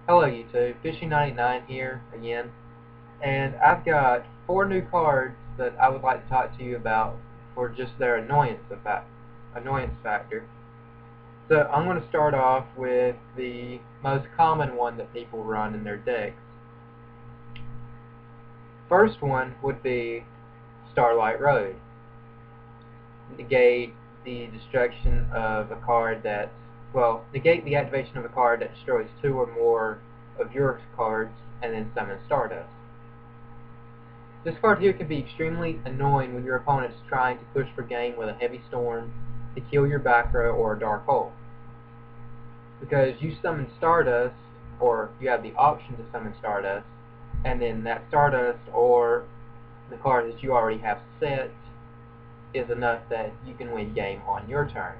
Hello YouTube, Fishy99 here again, and I've got 4 new cards that I would like to talk to you about for just their annoyance factor. So I'm going to start off with the most common one that people run in their decks. First one would be Starlight Road. Negate the destruction of a card that's, well, negate the activation of a card that destroys 2 or more of your cards and then summon Stardust. This card here can be extremely annoying when your opponent is trying to push for game with a Heavy Storm to kill your back row or a Dark Hole. Because you summon Stardust, or you have the option to summon Stardust, and then that Stardust or the card that you already have set is enough that you can win game on your turn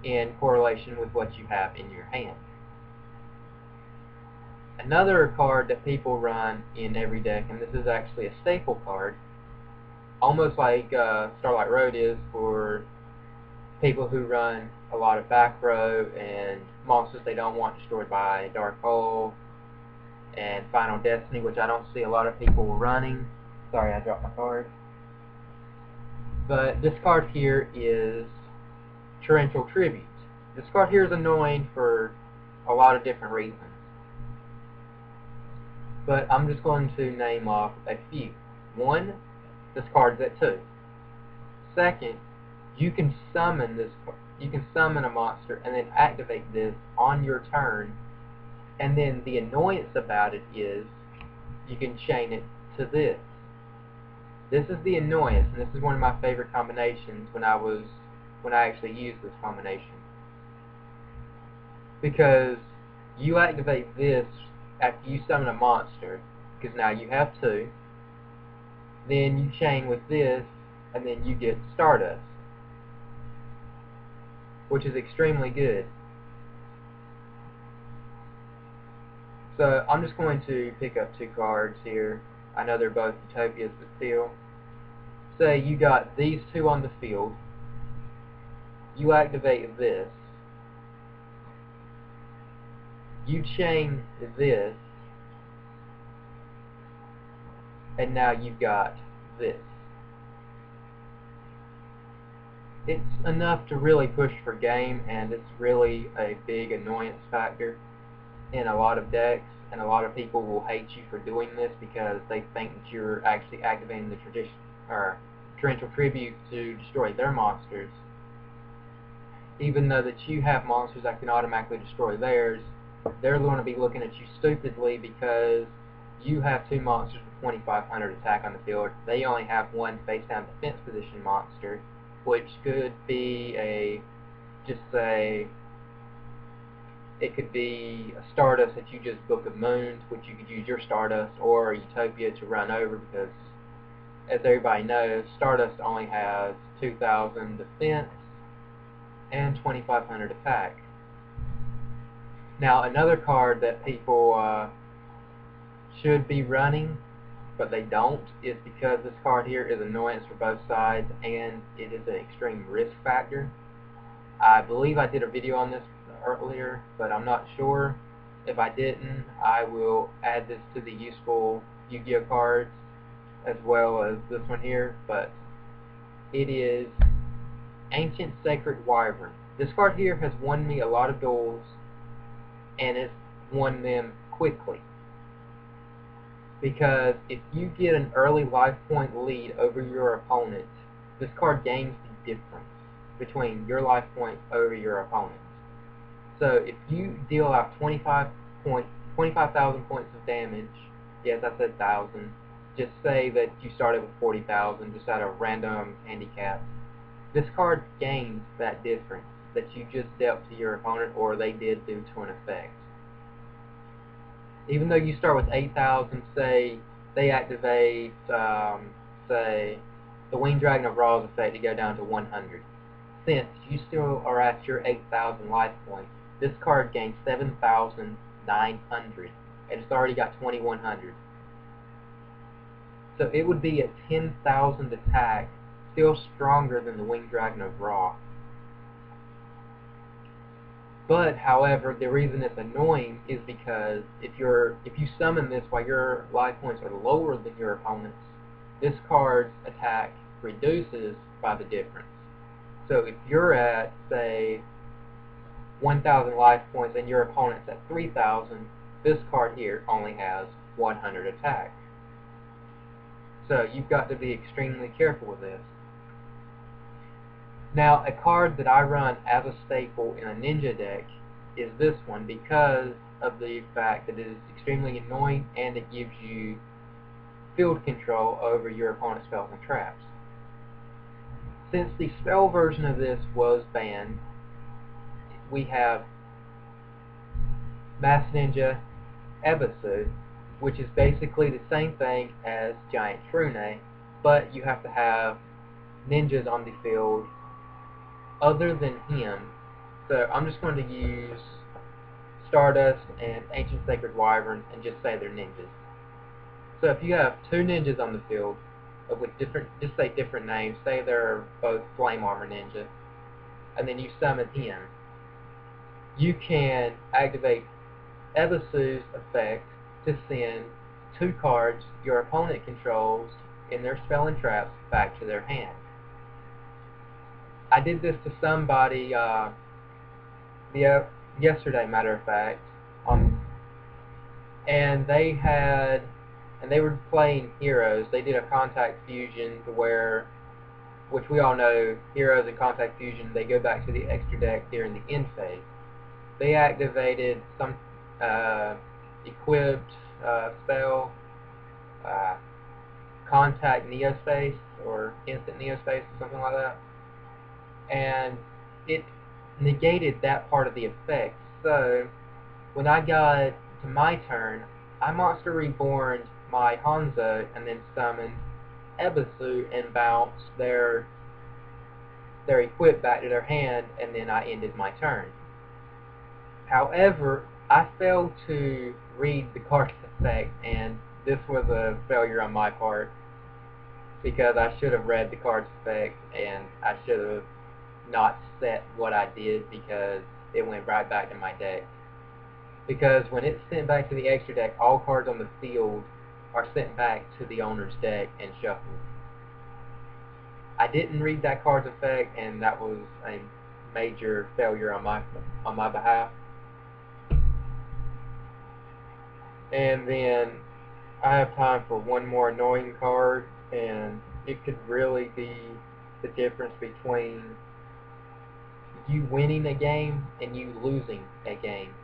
in correlation with what you have in your hand. Another card that people run in every deck, and this is actually a staple card, almost like Starlight Road is for people who run a lot of back row and monsters they don't want destroyed by Dark Hole and Final Destiny, which I don't see a lot of people running. Sorry, I dropped my card. But this card here is Torrential Tribute. This card here is annoying for a lot of different reasons, but I'm just going to name off a few. One, this card's at 2. Second, you can summon a monster and then activate this on your turn, and then the annoyance about it is you can chain it to this. This is the annoyance, and this is one of my favorite combinations when I actually used this combination. Because you activate this after you summon a monster, because now you have 2, then you chain with this, and then you get Stardust, which is extremely good. So I'm just going to pick up 2 cards here. I know they're both Utopias, but still. Say you got these 2 on the field, you activate this, you chain this, and now you've got this. It's enough to really push for game, and it's really a big annoyance factor in a lot of decks, and a lot of people will hate you for doing this because they think that you're actually activating the Torrential Tribute to destroy their monsters, even though that you have monsters that can automatically destroy theirs. They're going to be looking at you stupidly because you have 2 monsters with 2500 attack on the field. They only have 1 face down defense position monster, which could be a, just say, it could be a Stardust that you just book a Moon, which you could use your Stardust, or a Utopia to run over, because as everybody knows, Stardust only has 2000 defense and 2500 attack. Now another card that people should be running, but they don't, is because this card here is annoyance for both sides, and it is an extreme risk factor. I believe I did a video on this earlier, but I'm not sure. If I didn't, I will add this to the useful Yu-Gi-Oh cards as well as this one here, but it is Ancient Sacred Wyvern. This card here has won me a lot of duels, and it's won them quickly. Because if you get an early life point lead over your opponent, this card gains the difference between your life point over your opponent. So if you deal out 25,000 points of damage, yes, I said 1,000, just say that you started with 40,000 just out of random handicap, this card gains that difference that you just dealt to your opponent or they did due to an effect. Even though you start with 8,000, say they activate, say, the Winged Dragon of Ra's effect to go down to 100. Since you still are at your 8,000 life points, this card gains 7,900, and it's already got 2,100. So it would be at 10,000 attack, still stronger than the Winged Dragon of Ra. But however, the reason it's annoying is because if you summon this while your life points are lower than your opponent's, this card's attack reduces by the difference. So if you're at, say, 1,000 life points and your opponent's at 3,000, this card here only has 100 attack. So you've got to be extremely careful with this. Now, a card that I run as a staple in a ninja deck is this one because of the fact that it is extremely annoying and it gives you field control over your opponent's spells and traps. Since the spell version of this was banned, we have Mass Ninja Ebisu, which is basically the same thing as Giant Frune, but you have to have ninjas on the field other than him. So I'm just going to use Stardust and Ancient Sacred Wyvern and just say they're ninjas. So if you have two ninjas on the field with different, just say different names, say they're both Flame Armor Ninja, and then you summon him, you can activate Ebisu's effect to send two cards your opponent controls in their spell and traps back to their hand. I did this to somebody yesterday, matter of fact, and they were playing Heroes. They did a Contact Fusion to where, which we all know, Heroes and Contact Fusion, they go back to the extra deck during the end phase. They activated some equipped spell, Contact Neospace or Instant Neospace or something like that, and it negated that part of the effect. So when I got to my turn, I Monster Reborned my Hanzo and then summoned Ebisu and bounced their equip back to their hand, and then I ended my turn. However, I failed to read the card's effect, and this was a failure on my part because I should have read the card's effect and I should have not set what I did because it went right back to my deck. Because when it's sent back to the extra deck, all cards on the field are sent back to the owner's deck and shuffled. I didn't read that card's effect, and that was a major failure on my behalf. And then I have time for one more annoying card, and it could really be the difference between you winning a game and you losing a game.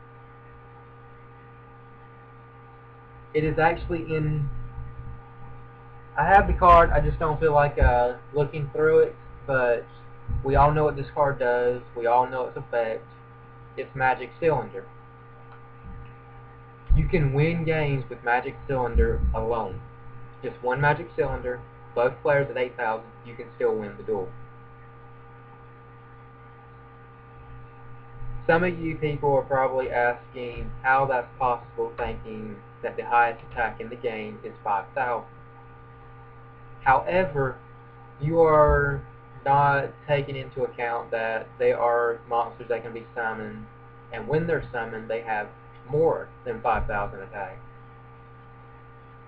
It is actually in... I have the card, I just don't feel like looking through it, but we all know what this card does, we all know its effect. It's Magic Cylinder. You can win games with Magic Cylinder alone. Just one Magic Cylinder, both players at 8,000, you can still win the duel. Some of you people are probably asking how that's possible, thinking that the highest attack in the game is 5,000. However, you are not taking into account that they are monsters that can be summoned, and when they're summoned, they have more than 5,000 attack.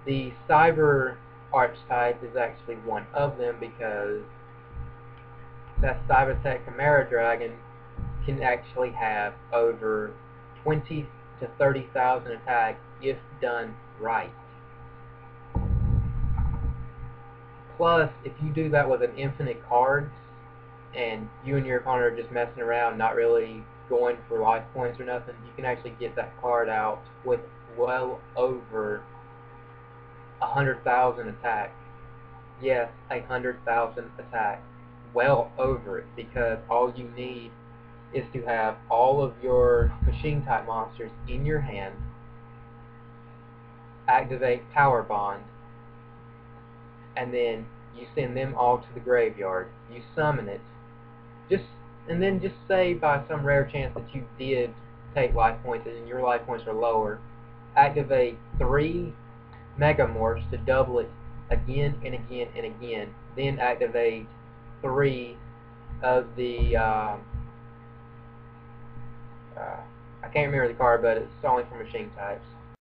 The Cyber archetype is actually one of them because that Cybertech Chimera Dragon can actually have over 20 to 30,000 attack if done right. Plus, if you do that with an infinite cards, and you and your opponent are just messing around, not really going for life points or nothing, you can actually get that card out with well over 100,000 attack. Yes, 100,000 attack. Well over it, because all you need is to have all of your machine type monsters in your hand, activate Power Bond, and then you send them all to the graveyard. You summon it, and then just say by some rare chance that you did take life points and your life points are lower, activate 3 Megamorphs to double it again and again and again, then activate 3 of the I can't remember the card, but it's only for machine types.